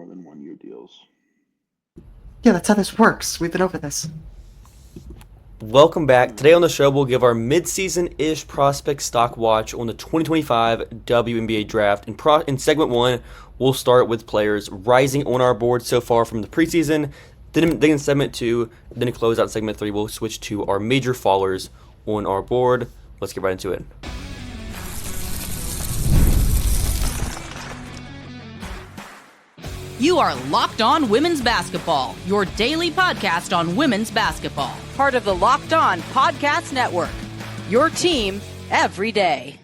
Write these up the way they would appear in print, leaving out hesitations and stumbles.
than 1 year deals. Yeah, that's how this works. We've been over this. Welcome back. Today on the show, we'll give our mid-season-ish prospect stock watch on the 2025 WNBA draft. In segment 1, we'll start with players rising on our board so far from the preseason. Then in segment 2, then to close out segment 3, we'll switch to our major fallers on our board. Let's get right into it. You are Locked On Women's Basketball, your daily podcast on women's basketball. Part of the Locked On Podcast Network, your team every day.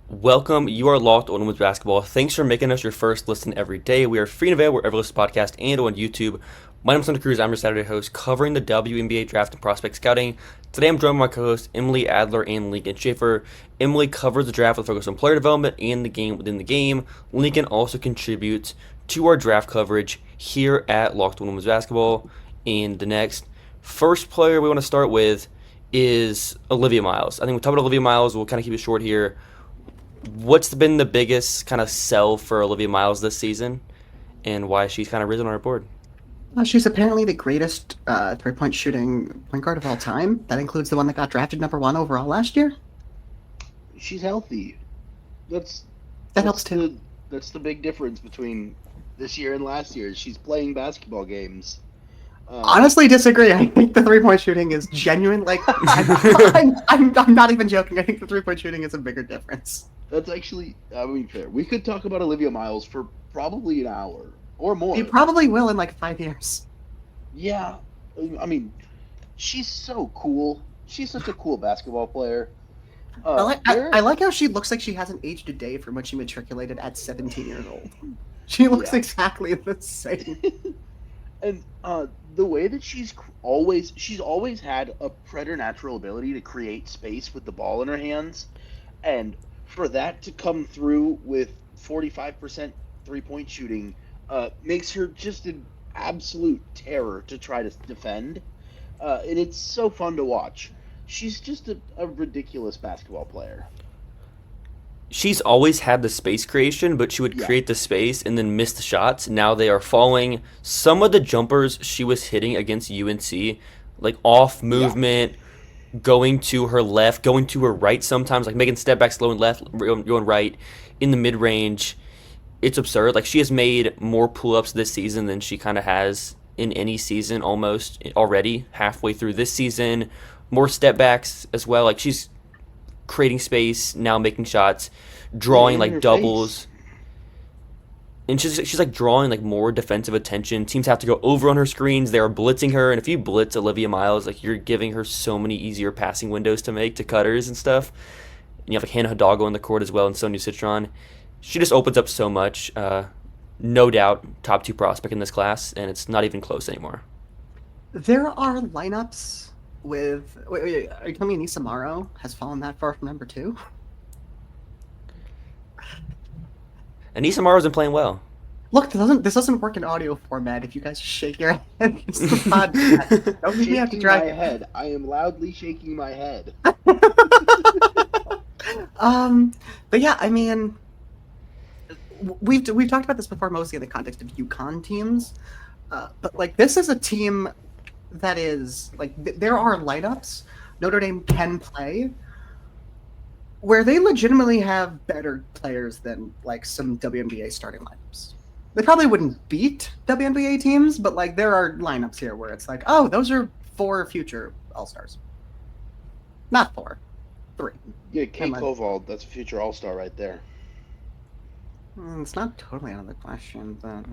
Welcome. You are Locked On Women's Basketball. Thanks for making us your first listen every day. We are free and available wherever you listen to podcast and on YouTube. My name is Hunter Cruse. I'm your Saturday host covering the WNBA draft and prospect scouting. Today I'm joined by my co-hosts Emily Adler and Lincoln Shafer. Emily covers the draft with focus on player development and the game within the game. Lincoln also contributes to our draft coverage here at Locked On Women's Basketball. And the next first player we want to start with is Olivia Miles. I think we'll talk about Olivia Miles. We'll kind of keep it short here. What's been the biggest kind of sell for Olivia Miles this season and why she's kind of risen on our board? She's apparently the greatest three-point shooting point guard of all time. That includes the one that got drafted number 1 overall last year. She's healthy. That helps too. That's the big difference between this year and last year. She's playing basketball games. Honestly, disagree. I think the three-point shooting is genuine. Like, I'm not even joking. I think the three-point shooting is a bigger difference. That's actually, I mean, fair. We could talk about Olivia Miles for probably an hour or more. You probably will in like 5 years. Yeah. I mean, she's so cool. She's such a cool basketball player. I like how she looks like she hasn't aged a day from when she matriculated at 17 years old. She looks exactly the same. And the way that she's always had a preternatural ability to create space with the ball in her hands, and for that to come through with 45% three-point shooting makes her just an absolute terror to try to defend, and it's so fun to watch. She's just a ridiculous basketball player. She's always had the space creation, but she would create the space and then miss the shots. Now they are falling. Some of the jumpers she was hitting against UNC, like off movement, going to her left, going to her right sometimes, like making step back slow and left, going right in the mid-range. It's absurd. Like, she has made more pull-ups this season than she kind of has in any season almost already, halfway through this season. More step backs as well. Like, she's creating space, now making shots, drawing like doubles. And she's like drawing like more defensive attention. Teams have to go over on her screens. They are blitzing her, and if you blitz Olivia Miles, like, you're giving her so many easier passing windows to make to cutters and stuff. And you have like Hannah Hidalgo on the court as well, and Sonia Citron. She just opens up so much. No doubt, top 2 prospect in this class, and it's not even close anymore. There are lineups with... Wait, are you telling me Anissa Morrow has fallen that far from number 2? Anissa Morrow's been playing well. Look, this doesn't work in audio format if you guys shake your head. It's the podcast. Don't make me have to drag my head. I am loudly shaking my head. But yeah, I mean, we've talked about this before, mostly in the context of UConn teams. But like, this is a team that is like, there are lineups Notre Dame can play where they legitimately have better players than like some WNBA starting lineups. They probably wouldn't beat WNBA teams, but like, there are lineups here where it's like, oh, those are 4 future All-Stars. Not 4, 3. Yeah, Kate Koval, that's a future All-Star right there. It's not totally out of the question, but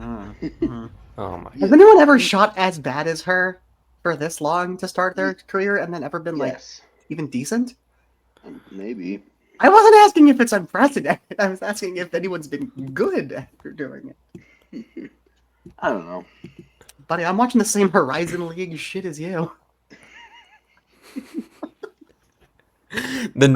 Oh my! Has anyone ever shot as bad as her for this long to start their career and then ever been like even decent? Maybe. I wasn't asking if it's unprecedented. I was asking if anyone's been good after doing it. I don't know. Buddy, I'm watching the same Horizon League shit as you. The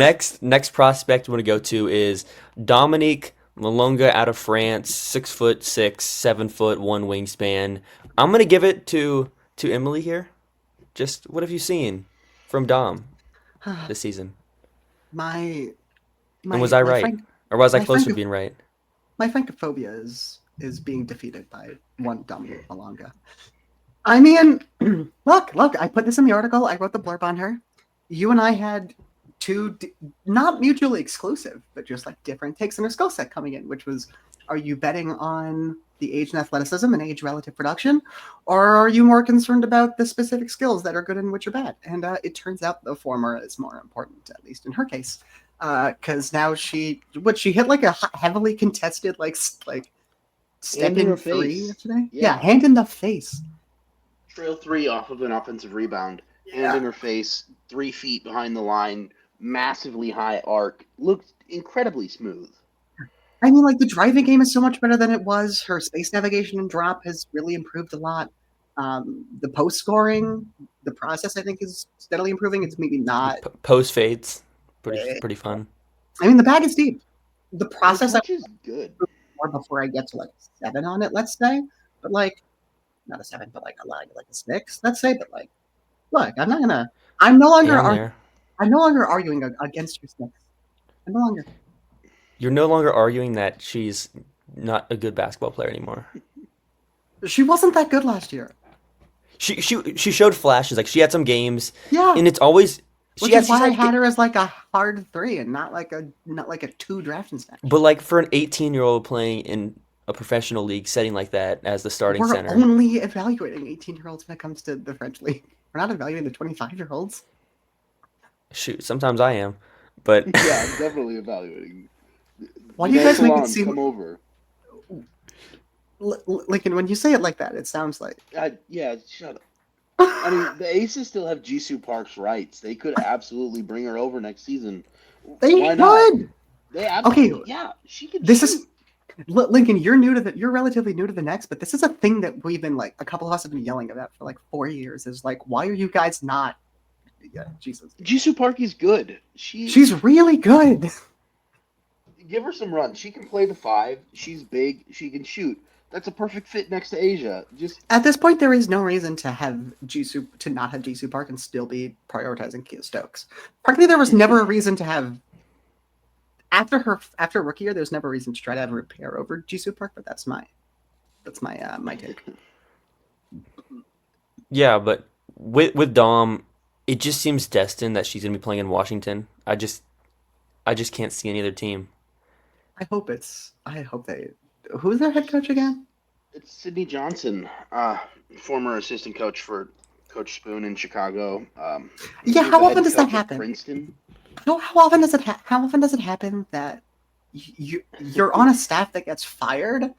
next prospect we want to go to is Dominique Malonga out of France, 6'6", 7'1" wingspan. I'm gonna give it to Emily here. Just what have you seen from Dom this season? And was I right? Or was I close to being right? My francophobia is is being defeated by one Dominique Malonga. I mean, look, I put this in the article. I wrote the blurb on her. You and I had two, not mutually exclusive, but just like different takes in her skill set coming in, which was, are you betting on the age and athleticism and age relative production, or are you more concerned about the specific skills that are good and which are bad? And it turns out the former is more important, at least in her case, because now she hit like a heavily contested like step in three yesterday. Yeah, hand in the face. Trail 3 off of an offensive rebound, hand in her face, 3 feet behind the line, massively high arc, looked incredibly smooth. I mean, like, the driving game is so much better than it was. Her space navigation and drop has really improved a lot. The post scoring, the process, I think, is steadily improving. It's maybe not post fades, pretty fun. I mean, the bag is deep. The process is good. More before I get to like 7 on it, let's say, but like not a 7, but like a 6, let's say. But like, look, I'm no longer arguing against your 6. I'm no longer. You're no longer arguing that she's not a good basketball player anymore. She wasn't that good last year. She showed flashes. Like, she had some games. Yeah. And it's always... Which is why I had her as like a hard 3 and not like a 2 drafting snatch. But like for an 18-year-old playing in a professional league setting like that as the starting center... We're only evaluating 18-year-olds when it comes to the French league. We're not evaluating the 25-year-olds. Shoot, sometimes I am. But... Yeah, I'm definitely evaluating... Why do you guys make it seem... Come over. Lincoln, when you say it like that, it sounds like... Yeah, shut up. I mean, the Aces still have Jisoo Park's rights. They could absolutely bring her over next season. They would! They absolutely... Okay. Yeah, she could Lincoln, you're relatively new to the Next, but this is a thing that we've been like... A couple of us have been yelling about for like 4 years. Is like, why are you guys not... Yeah, Jesus. Jisoo Park is good. She's really good. Give her some runs. She can play the 5. She's big. She can shoot. That's a perfect fit next to Asia. Just at this point, there is no reason to not have Jisoo Park and still be prioritizing Kia Stokes. Frankly, there was never a reason to have after rookie year. There's never a reason to try to have a pair over Jisoo Park, but that's my take. Yeah, but with Dom, it just seems destined that she's gonna be playing in Washington. I just can't see any other team. I hope they. Who's their head coach again? It's Sydney Johnson, former assistant coach for Coach Spoon in Chicago. How often does that happen? Princeton. How often does it happen that you're on a staff that gets fired,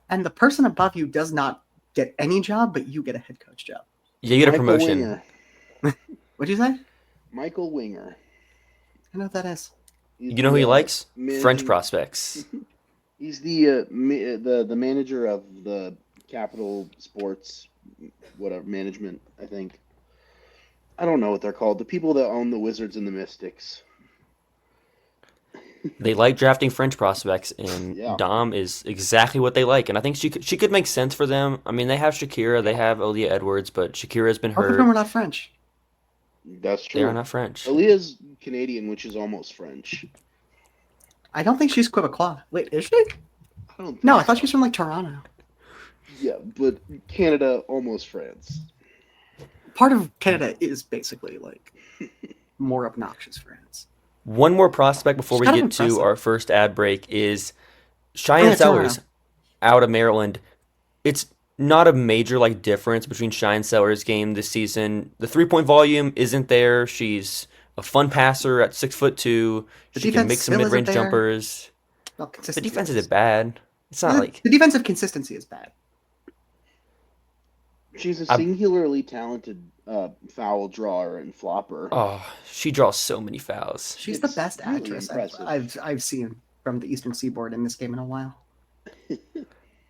and the person above you does not get any job, but you get a head coach job? Yeah, you get a promotion. What'd you say? Michael Winger. I know what that is. You know who he likes? French prospects. He's the manager of the Capital Sports, whatever, management, I think. I don't know what they're called. The people that own the Wizards and the Mystics. They like drafting French prospects, and Dom is exactly what they like. And I think she could make sense for them. I mean, they have Shakira, they have Aaliyah Edwards, but Shakira has been hurt. Both of them are not French. That's true. They are not French. Aaliyah's Canadian, which is almost French. I don't think she's Quebecois. Wait, is she? I thought she was from like Toronto. Yeah, but Canada, almost France. Part of Canada is basically like more obnoxious France. One more prospect before we get to our first ad break is Cheyenne Sellers out of Maryland. It's not a major like difference between Cheyenne Sellers' game this season. The 3-point volume isn't there. She's a fun passer at 6'2". She can make some mid-range jumpers. Well, the defense isn't bad. It's not like the defensive consistency is bad. She's a singularly talented foul drawer and flopper. Oh, she draws so many fouls. She's the best actress I've seen from the Eastern Seaboard in this game in a while.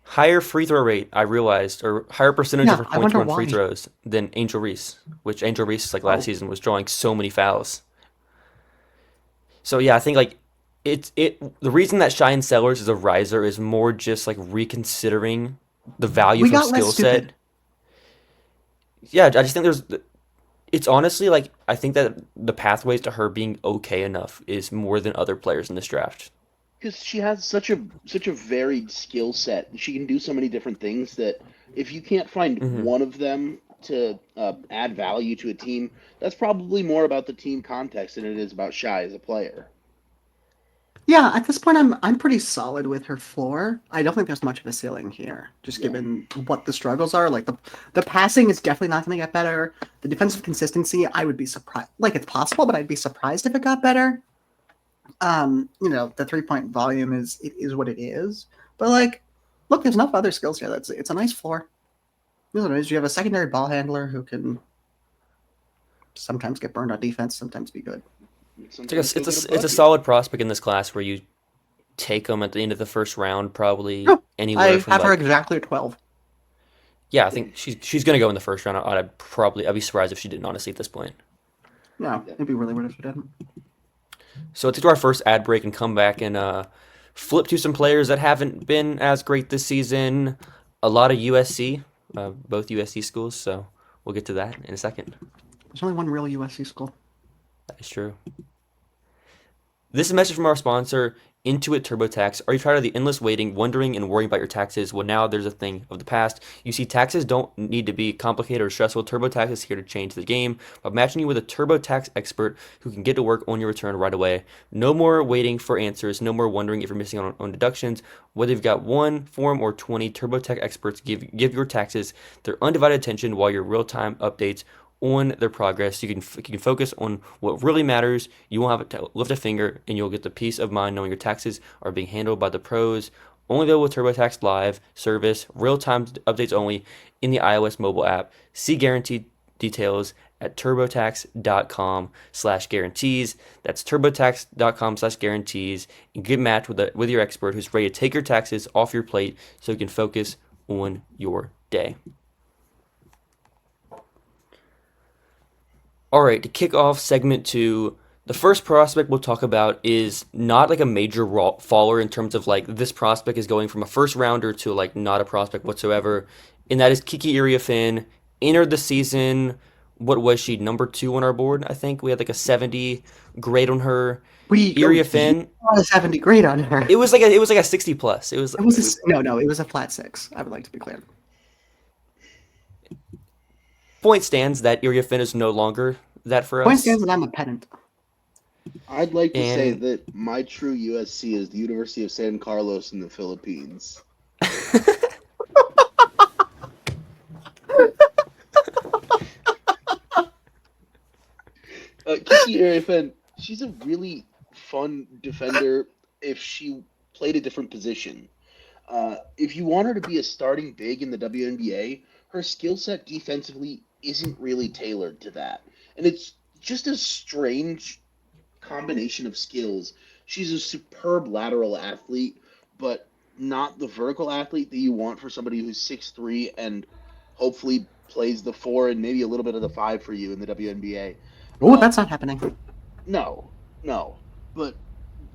Higher free throw rate, I realized, or higher percentage of her points on free throws than Angel Reese, which Angel Reese, like last season, was drawing so many fouls. So yeah, I think like the reason that Cheyenne Sellers is a riser is more just like reconsidering the value of her skill set. Yeah, I just think it's honestly like I think that the pathways to her being okay enough is more than other players in this draft. because she has such a varied skill set. She can do so many different things that if you can't find Hmm. one of them to add value to a team, that's probably more about the team context than it is about Shy as a player. Yeah, at this point, I'm pretty solid with her floor. I don't think there's much of a ceiling here, just Yeah. given what the struggles are. Like the passing is definitely not going to get better. The defensive consistency, I would be surprised. Like it's possible, but I'd be surprised if it got better. The 3-point volume is what it is. But like, look, there's enough other skills here. It's a nice floor. You know, you have a secondary ball handler who can sometimes get burned on defense, sometimes be good. Sometimes It's go get a bucket. solid prospect in this class where you take them at the end of the first round, probably Oh, anywhere I from have her like exactly at 12. yeah, I think she's gonna go in the first round. I'd be surprised if she didn't, honestly, at this point. No, it'd be really weird if she didn't. So let's do our first ad break and come back and flip to some players that haven't been as great this season. A lot of USC, both USC schools. So we'll get to that in a second. There's only one real USC school. That is true. This is a message from our sponsor, Intuit TurboTax. Are you tired of the endless waiting, wondering, and worrying about your taxes? Well, now there's a thing of the past. You see, taxes don't need to be complicated or stressful. TurboTax is here to change the game by matching you with a TurboTax expert who can get to work on your return right away. No more waiting for answers. No more wondering if you're missing on deductions. Whether you've got one form or 20, TurboTax experts give your taxes their undivided attention while your real-time updates on their progress. You can focus on what really matters. You won't have to lift a finger, and you'll get the peace of mind knowing your taxes are being handled by the pros. Only available with TurboTax Live service, real-time updates only in the iOS mobile app. See guaranteed details at turbotax.com/guarantees. That's turbotax.com/guarantees. And get matched with your expert who's ready to take your taxes off your plate so you can focus on your day. All right, to kick off segment 2, the first prospect we'll talk about is not like a major faller in terms of like this prospect is going from a first rounder to like not a prospect whatsoever, and that is Kiki Iriafen. Entered the season, what was she, number 2 on our board? I think we had like a 70 grade on her. Iriafen, a 70 grade on her. it was like a 60 plus. It was it was a flat 6. I would like to be clear. Point stands that Iriafen is no longer that for us. Point stands that I'm a pedant. I'd like to say And- that my true USC is the University of San Carlos in the Philippines. Kiki Iriafen, she's a really fun defender if she played a different position. If you want her to be a starting big in the WNBA, her skill set defensively isn't really tailored to that. And it's just a strange combination of skills. She's a superb lateral athlete, but not the vertical athlete that you want for somebody who's 6'3" and hopefully plays the 4 and maybe a little bit of the 5 for you in the WNBA. Oh, that's not happening. No. But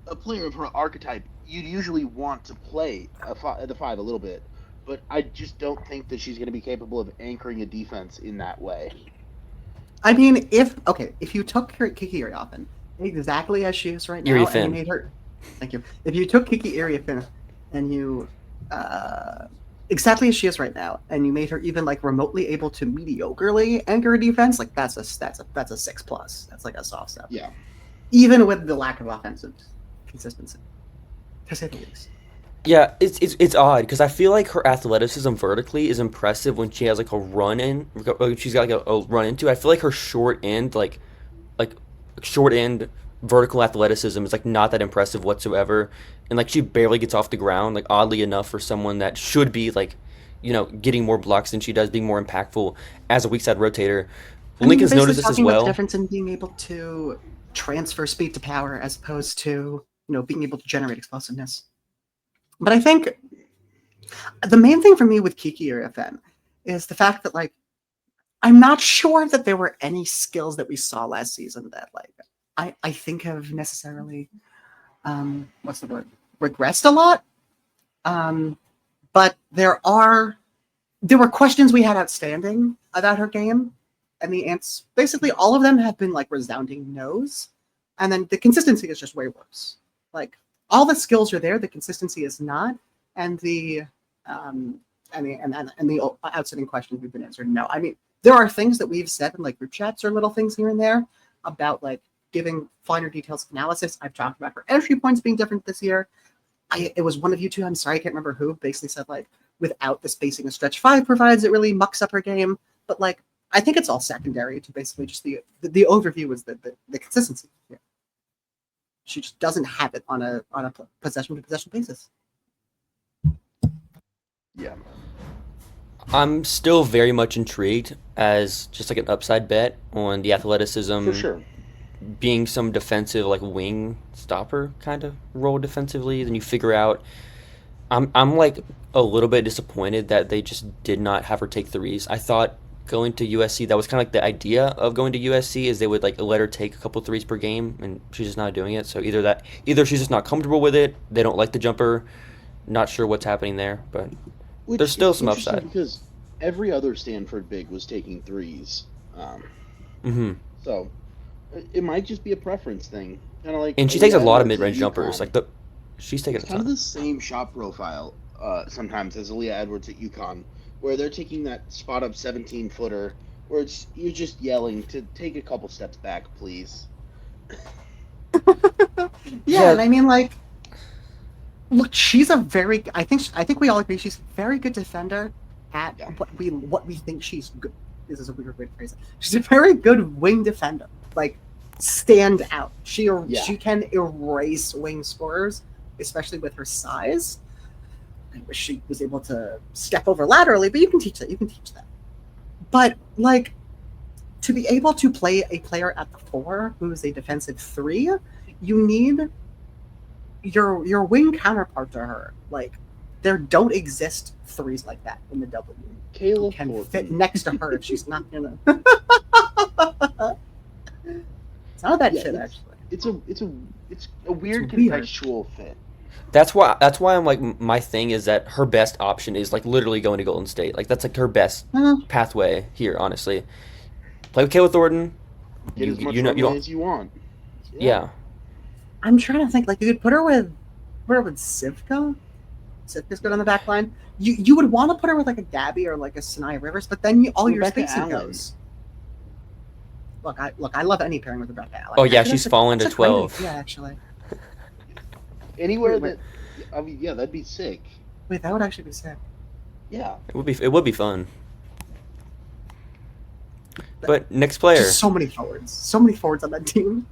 a player of her archetype, you'd usually want to play at the 5 a little bit. But I just don't think that she's going to be capable of anchoring a defense in that way. I mean, if you took Kiki Iriafen exactly as she is right now, Iriafen. and you made her, thank you. If you took Kiki Iriafen and you exactly as she is right now, and you made her even like remotely able to mediocrely anchor a defense, like that's a 6+. That's like a soft step. Yeah. Even with the lack of offensive consistency, to say the least. Yeah, it's odd because I feel like her athleticism vertically is impressive when she has like a run in. She's got like a run into. I feel like her short end vertical athleticism is like not that impressive whatsoever, and like she barely gets off the ground. Like oddly enough, for someone that should be like, getting more blocks than she does, being more impactful as a weak side rotator. Lincoln's noticed this as About well. the difference in being able to transfer speed to power as opposed to being able to generate explosiveness. But I think the main thing for me with Kiki Iriafen is the fact that, like, I'm not sure that there were any skills that we saw last season that, like, I think have necessarily, regressed a lot. But there were questions we had outstanding about her game, and the answers, basically all of them have been, like, resounding no's. And then the consistency is just way worse. Like, all the skills are there, the consistency is not, and the outstanding questions we've been answered. No, I mean, there are things that we've said in like group chats or little things here and there about like giving finer details of analysis. I've talked about her entry points being different this year. It was one of you two, I'm sorry, I can't remember who, basically said like, without the spacing a stretch 5 provides, it really mucks up her game. But like, I think it's all secondary to basically just the overview is the consistency. Yeah. She just doesn't have it on a possession to possession basis. Yeah. I'm still very much intrigued as just like an upside bet on the athleticism. For sure. Being some defensive like wing stopper kind of role defensively. Then you figure out I'm like a little bit disappointed that they just did not have her take threes. I thought going to USC, that was kind of like the idea of going to USC is they would like let her take a couple threes per game, and she's just not doing it. So either she's just not comfortable with it, they don't like the jumper, not sure what's happening there, but there's still some upside. Because every other Stanford big was taking threes. So it might just be a preference thing. Kind of like, and she takes a lot of mid-range jumpers. Like she's taking kind of the same shot profile sometimes as Aaliyah Edwards at UConn, where they're taking that spot up 17-footer, where you're just yelling to take a couple steps back, please. Yeah, and I mean, like, look, she's a very. I think we all agree she's a very good defender at what we think she's good. This is a weird way to phrase it. She's a very good wing defender. Like, stand out. She can erase wing scorers, especially with her size. I wish she was able to step over laterally, but you can teach that. But like, to be able to play a player at the 4 who is a defensive 3, you need your wing counterpart to her. Like, there don't exist 3s like that in the W. Kayla can Thornton fit next to her if she's not gonna. It's not that shit, actually. It's a weird contextual fit. That's why I'm like, my thing is that her best option is like literally going to Golden State. Like, that's like her best pathway here, honestly. Play with Kayla Thornton. Get as much runway as you want. Yeah. I'm trying to think. Like, you could put her with Sivka. Sivka's good on the back line. You would want to put her with like a Gabby or like a Sinai Rivers, but then all your spacing goes. Look, I love any pairing with Rebecca Allen. Oh yeah, she's fallen to 12. Yeah, actually. Anywhere that, I mean, yeah, that'd be sick. Wait, that would actually be sick. Yeah. It would be fun. But next player. Just so many forwards on that team.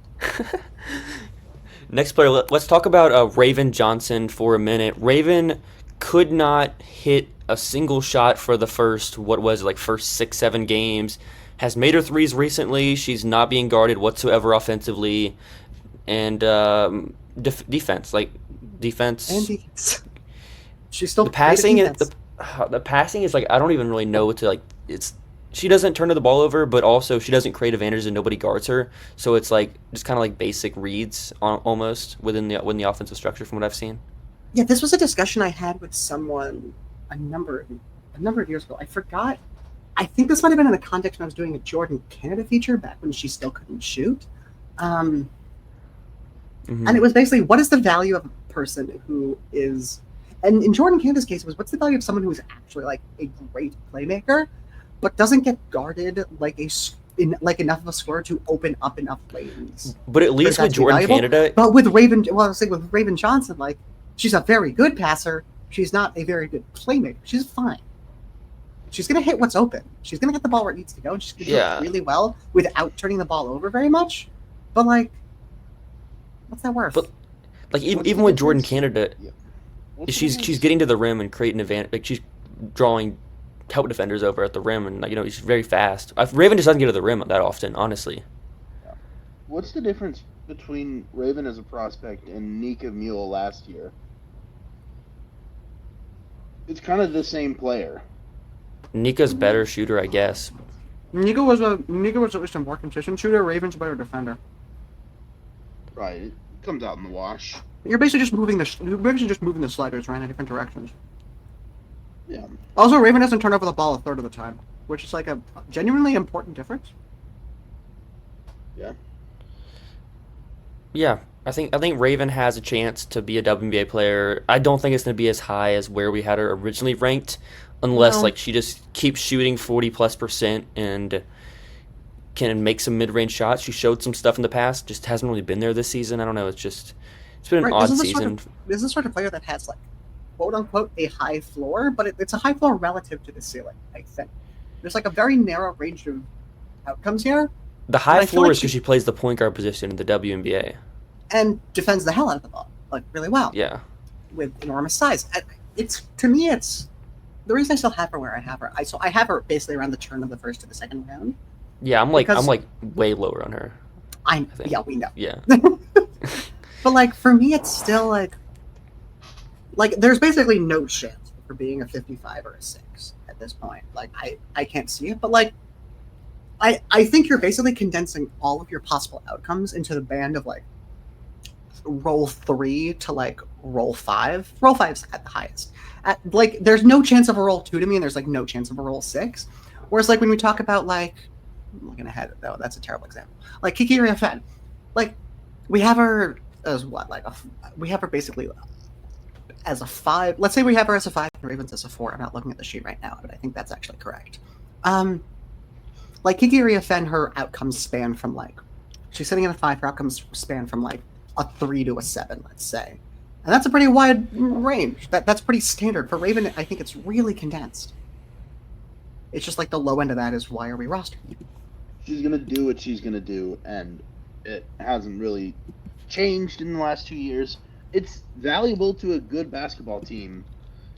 Next player, let's talk about Raven Johnson for a minute. Raven could not hit a single shot for the first 6-7 games. Has made her threes recently. She's not being guarded whatsoever offensively. And defense. And defense. She's still the passing is like, I don't even really know what to like. She doesn't turn the ball over, but also she doesn't create advantages and nobody guards her. So it's like just kind of like basic reads almost within the offensive structure from what I've seen. Yeah, this was a discussion I had with someone a number of years ago. I forgot. I think this might have been in the context when I was doing a Jordan Canada feature back when she still couldn't shoot. And it was basically, what is the value of a person who is, and in Jordan Canada's case, it was what's the value of someone who is actually like a great playmaker, but doesn't get guarded like enough of a scorer to open up enough lanes. But at least with Jordan Canada, but with Raven Johnson, like, she's a very good passer. She's not a very good playmaker. She's fine. She's gonna hit what's open. She's gonna get the ball where it needs to go, and she's gonna do it really well without turning the ball over very much. But like, what's that worth? But like even with Jordan Canada, she's getting to the rim and creating advantage. Like, she's drawing help defenders over at the rim, and she's very fast. Raven just doesn't get to the rim that often, honestly. What's the difference between Raven as a prospect and Nika Mule last year? It's kind of the same player. Nika's better shooter, I guess. Nika was at least a more consistent shooter. Raven's a better defender. Right, it comes out in the wash. You're basically just moving the sliders right in different directions. Yeah. Also, Raven doesn't turn over the ball a third of the time, which is like a genuinely important difference. Yeah. Yeah, I think Raven has a chance to be a WNBA player. I don't think it's going to be as high as where we had her originally ranked, unless No. like she just keeps shooting 40+% and can make some mid-range shots. She showed some stuff in the past, just hasn't really been there this season. I don't know. It's been an odd season. This is the sort of player that has like, quote unquote, a high floor, but it's a high floor relative to the ceiling. I think there's like a very narrow range of outcomes here. The high I feel floor like is because she plays the point guard position in the WNBA. And defends the hell out of the ball, like really well. Yeah. With enormous size. It's to me, it's the reason I still have her where I have her. I have her basically around the turn of the first to the second round. Yeah, I'm like way lower on her. I yeah, we know. Yeah. But like for me, it's still like there's basically no chance for being a 55 or a 6 at this point. Like I can't see it, but like I think you're basically condensing all of your possible outcomes into the band of like roll 3 to like roll 5. Roll 5's at the highest. Like there's no chance of a roll 2 to me, and there's like no chance of a roll 6. Whereas like when we talk about like, I'm looking ahead though, that's a terrible example. Like Kiki Riafen, like we have her as what, like we have her basically as a 5. Let's say we have her as a 5 and Ravens as a 4. I'm not looking at the sheet right now, but I think that's actually correct. Like Kiki Riafen, her outcomes span from like, she's sitting in a 5, her outcomes span from like a 3 to a 7, let's say. And that's a pretty wide range. That's pretty standard. For Raven, I think it's really condensed. It's just like the low end of that is why are we rostering? She's going to do what she's going to do, and it hasn't really changed in the last 2 years. It's valuable to a good basketball team.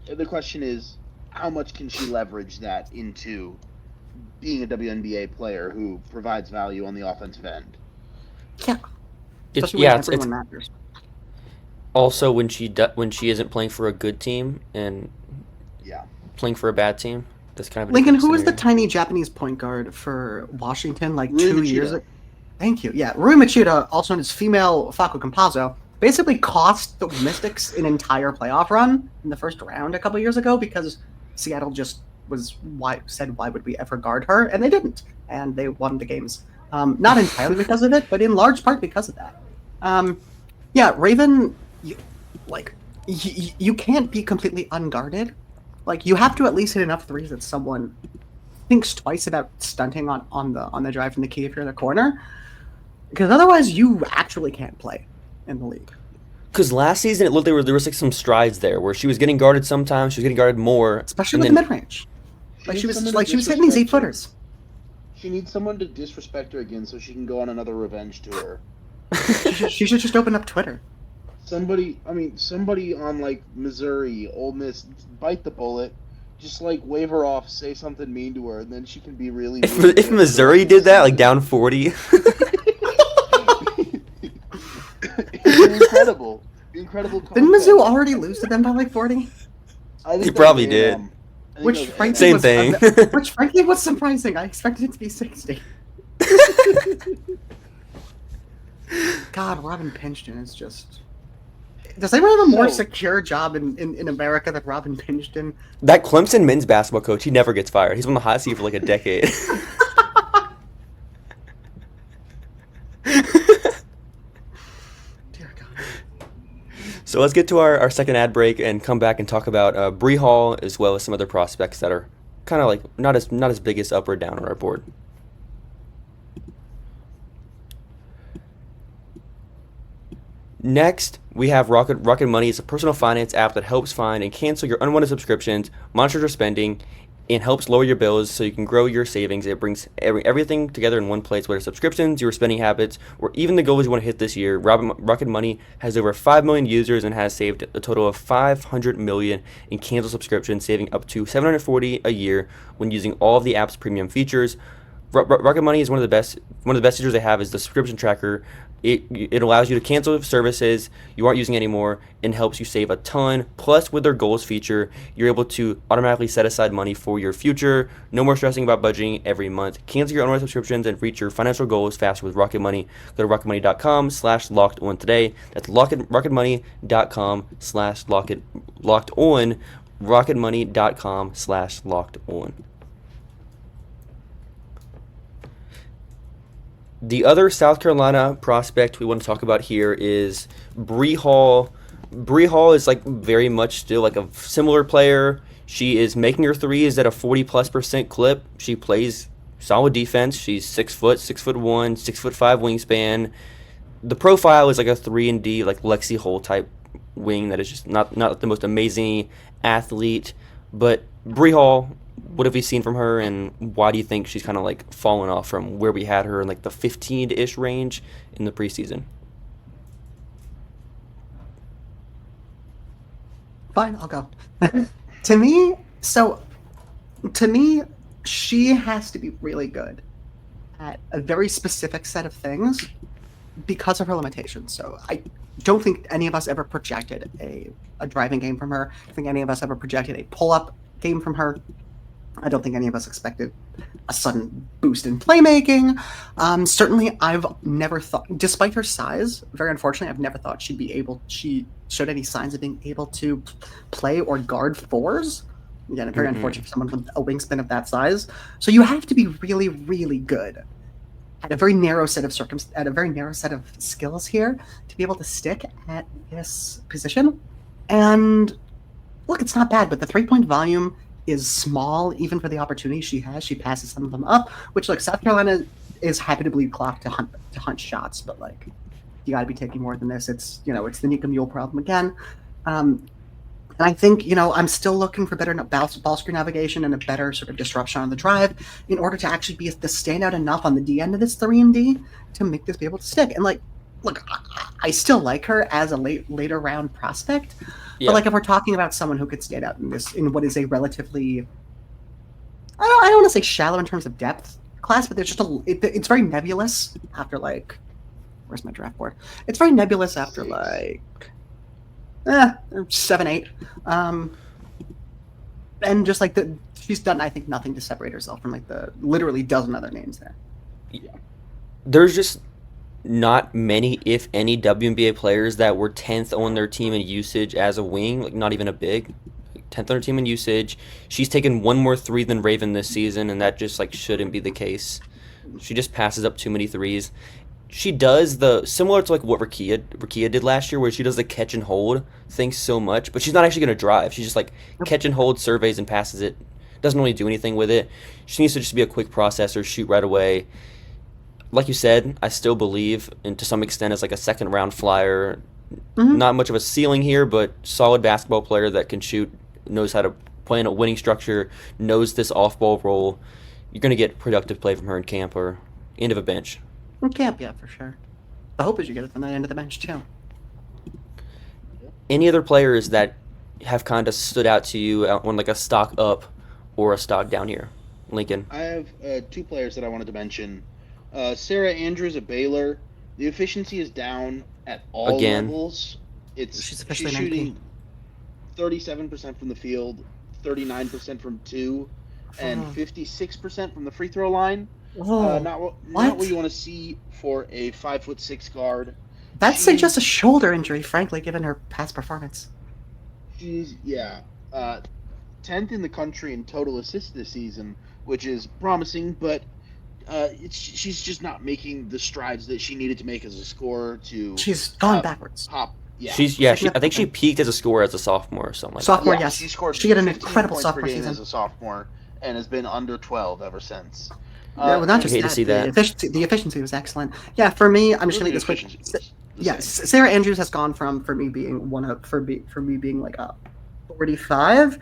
The question is, how much can she leverage that into being a WNBA player who provides value on the offensive end? Yeah. It's matters. Also, when she isn't playing for a good team and playing for a bad team, that's kind of a Lincoln. Who was the scenario. tiny Japanese point guard for Washington like Rui 2 Machida. years ago? Thank you. Yeah, Rui Machida, also known as female Facu Campazzo, basically cost the Mystics an entire playoff run in the first round a couple years ago because Seattle just said why would we ever guard her, and they didn't, and they won the games. Not entirely because of it, but in large part because of that. Yeah, Raven, you can't be completely unguarded. Like you have to at least hit enough threes that someone thinks twice about stunting on the drive from the key if you're in the corner, because otherwise you actually can't play in the league. Because last season it looked there was like some strides there where she was getting guarded sometimes, she was getting guarded more, Especially with the mid-range. Like she was hitting these 8-footers. She needs someone to disrespect her again so she can go on another revenge tour. She should just open up Twitter. Somebody on like Missouri, Ole Miss, bite the bullet. Just like wave her off, say something mean to her, and then she can be really. If Missouri did that, like down 40. Incredible. Didn't Mizzou already lose to them by like 40? He probably did. Which frankly Same was, thing. Which frankly was surprising. I expected it to be 60. God, Robin Pinchton is just. Does anyone have a more secure job in America than Robin Pinchton? That Clemson men's basketball coach, he never gets fired. He's on the hot seat for like a decade. Dear God. So let's get to our second ad break and come back and talk about Bree Hall as well as some other prospects that are kind of like not as big as up or down on our board. Next, we have Rocket Money. It's a personal finance app that helps find and cancel your unwanted subscriptions, monitors your spending, and helps lower your bills so you can grow your savings. It brings everything together in one place, whether subscriptions, your spending habits, or even the goals you want to hit this year. Rocket Money has over 5 million users and has saved a total of $500 million in canceled subscriptions, saving up to $740 a year when using all of the app's premium features. Rocket Money is one of the best features they have is the subscription tracker. It allows you to cancel services you aren't using anymore and helps you save a ton. Plus, with their goals feature, you're able to automatically set aside money for your future. No more stressing about budgeting every month. Cancel your unwanted subscriptions and reach your financial goals faster with Rocket Money. Go to rocketmoney.com/lockedon today. That's rocketmoney.com/lockedon. rocketmoney.com/lockedon. The other South Carolina prospect we want to talk about here is Bree Hall. Bree Hall is like very much still like a similar player. She is making her threes at a 40+% clip. She plays solid defense. She's 6 foot, 6'1", 6'5" wingspan. The profile is like a 3-and-D, like Lexi Hole type wing that is just not the most amazing athlete. But Bree Hall, what have we seen from her, and why do you think she's kind of like fallen off from where we had her in like the 15-ish range in the preseason? Fine, I'll go. To me, she has to be really good at a very specific set of things because of her limitations. So I don't think any of us ever projected a driving game from her. I don't think any of us ever projected a pull-up game from her. I don't think any of us expected a sudden boost in playmaking. Certainly, I've never thought, despite her size, very unfortunately, I've never thought she showed any signs of being able to play or guard fours. Again, very unfortunate for someone with a wingspan of that size. So you have to be really, really good at a very narrow set of skills here to be able to stick at this position. And look, it's not bad, but the 3-point volume is small, even for the opportunities she has. She passes some of them up, which, like, South Carolina is happy to bleed clock to hunt shots, but like, you got to be taking more than this. It's it's the Nika Mule problem again. And I think I'm still looking for better ball screen navigation and a better sort of disruption on the drive in order to actually be the standout enough on the D end of this 3-and-D to make this be able to stick. And like, look, I still like her as a later round prospect. Yeah. But like, if we're talking about someone who could stand out in what is a relatively, I don't want to say shallow in terms of depth class, but there's just it's very nebulous after like, where's my draft board? It's very nebulous after like 7, 8, and just like she's done, I think, nothing to separate herself from like the literally dozen other names there. Yeah. There's just not many, if any, WNBA players that were 10th on their team in usage as a wing, like not even a big. 10th on their team in usage. She's taken one more 3 than Raven this season, and that just like shouldn't be the case. She just passes up too many threes. She does similar to like what Rakia did last year, where she does the catch and hold thing so much, but she's not actually going to drive. She's just like catch and hold, surveys, and passes it. Doesn't really do anything with it. She needs to just be a quick processor, shoot right away. Like you said, I still believe, and to some extent, as like a second round flyer. Mm-hmm. Not much of a ceiling here, but solid basketball player that can shoot, knows how to play in a winning structure, knows this off ball role. You're going to get productive play from her in camp or end of a bench. In camp, yeah, for sure. The hope is you get it from that end of the bench too. Any other players that have kind of stood out to you on like a stock up or a stock down here, Lincoln? I have 2 players that I wanted to mention. Sarah Andrews at Baylor. The efficiency is down at all levels. She's shooting 37% from the field, 39% from 2, and 56% from the free throw line. Not what you want to see for a 5'6" guard. That's just a shoulder injury, frankly, given her past performance. She's 10th in the country in total assists this season, which is promising, but she's just not making the strides that she needed to make as a scorer. She's going backwards. Yeah. I think she peaked as a scorer as a sophomore or something. Sophomore, yes. She had an incredible sophomore season as a sophomore, and has been under 12 ever since. Not just that. The efficiency was excellent. Yeah, for me, I'm just going to make this quick. Yes, Sarah Andrews has gone from me being like a 45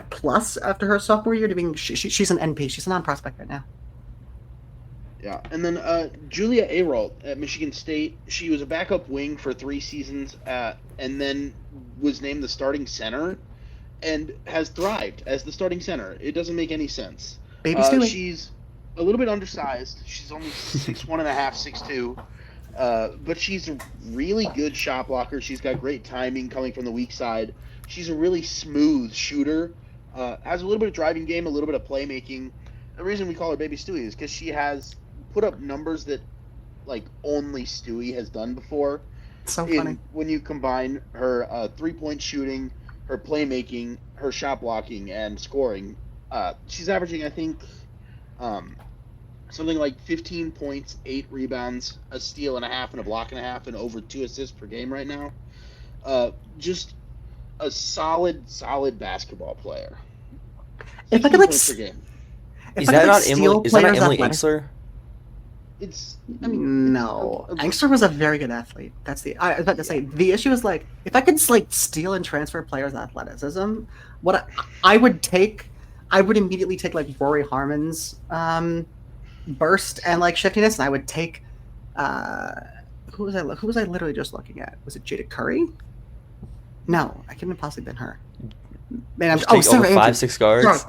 plus after her sophomore year to being she's an NP. She's a non-prospect right now. Yeah, and then Julia Ayrault at Michigan State. She was a backup wing for 3 seasons, and then was named the starting center, and has thrived as the starting center. It doesn't make any sense. Baby Stewie. She's a little bit undersized. She's only 6'1.5", 6'2", but she's a really good shot blocker. She's got great timing coming from the weak side. She's a really smooth shooter. Has a little bit of driving game, a little bit of playmaking. The reason we call her Baby Stewie is because she has put up numbers that like only Stewie has done before. So funny. When you combine her 3-point shooting, her playmaking, her shot blocking, and scoring. She's averaging, I think, something like 15 points, 8 rebounds, a steal and a half, and a block and a half, and over 2 assists per game right now. Just a solid basketball player. If I could like, points per game. Is that not Emily Engstler? It's. No, Engstler was a very good athlete. I was about to say the issue is like if I could like steal and transfer players' athleticism, I would immediately take like Rory Harmon's burst and like shiftiness, and I would take who was I literally just looking at? Was it Jada Curry? No, I couldn't have possibly been her. Man, Sarah 5'6" guards.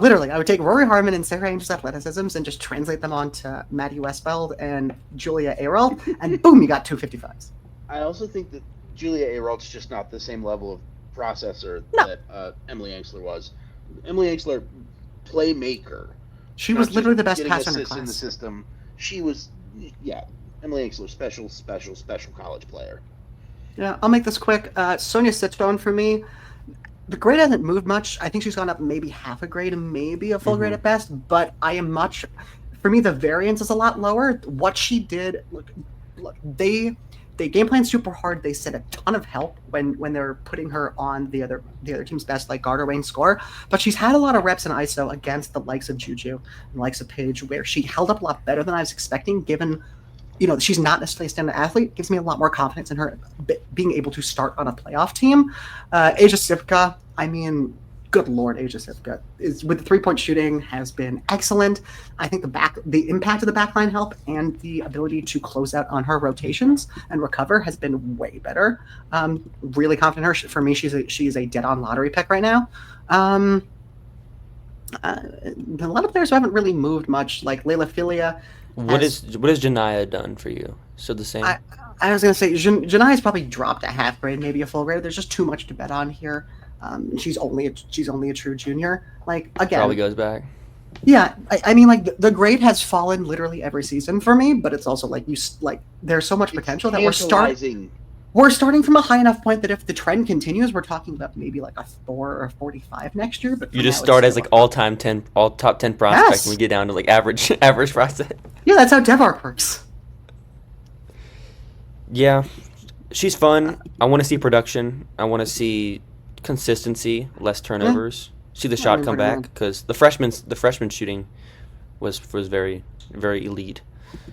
Literally, I would take Rory Harmon and Sarah Angel's athleticisms and just translate them onto Maddie Westfeld and Julia Ayrault, and boom, you got 255s. I also think that Julia Ayrault's just not the same level of processor that Emily Engstler was. Emily Engstler, playmaker. She was literally the best passer in her class. In the system. She was, Emily Engstler, special college player. Yeah, I'll make this quick. Sonia Sitstone for me. The grade hasn't moved much. I think she's gone up maybe half a grade and maybe a full grade at best. But for me, the variance is a lot lower. What she did, look, they game plan super hard. They set a ton of help when they're putting her on the other team's best, like guard or wing score. But she's had a lot of reps in ISO against the likes of Juju and likes of Paige, where she held up a lot better than I was expecting, given. She's not necessarily a standard athlete. Gives me a lot more confidence in her being able to start on a playoff team. Asia Sivka, good Lord, Asia Sivka with the 3-point shooting has been excellent. I think the impact of the backline help and the ability to close out on her rotations and recover has been way better. Really confident in her. For me, she's a dead-on lottery pick right now. A lot of players who haven't really moved much, like Layla Filia. What has Janiyah done for you? So the same. I was gonna say Janiya's probably dropped a half grade, maybe a full grade. There's just too much to bet on here. She's only a true junior. Like again, probably goes back. Yeah, the grade has fallen literally every season for me, but it's also there's so much potential that we're starting from a high enough point that if the trend continues, we're talking about maybe like a 4 or 45 next year. But you just start as like all top 10 prospects, and we get down to like average prospect. Yeah, that's how DevArc works. Yeah, she's fun. I want to see production. I want to see consistency, less turnovers. See the shot come back because the freshman shooting was very, very elite.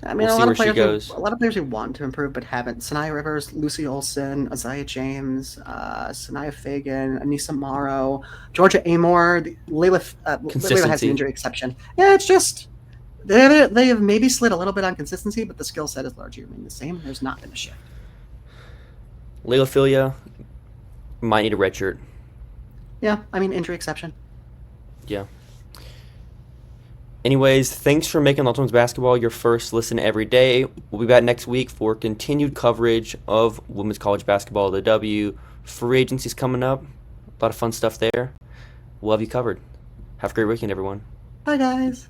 We'll see where she goes. A lot of players who want to improve but haven't. Sanaya Rivers, Lucy Olson, Isaiah James, Sanaya Fagan, Anissa Morrow, Georgia Amor, Layla has an injury exception. Yeah, it's just they have maybe slid a little bit on consistency, but the skill set is largely remained the same. There's not been a shift. Layla Filia might need a red shirt. Yeah, injury exception. Yeah. Anyways, thanks for making Locked On Women's Basketball your first listen every day. We'll be back next week for continued coverage of women's college basketball, the W. Free agency's coming up. A lot of fun stuff there. We'll have you covered. Have a great weekend, everyone. Bye, guys.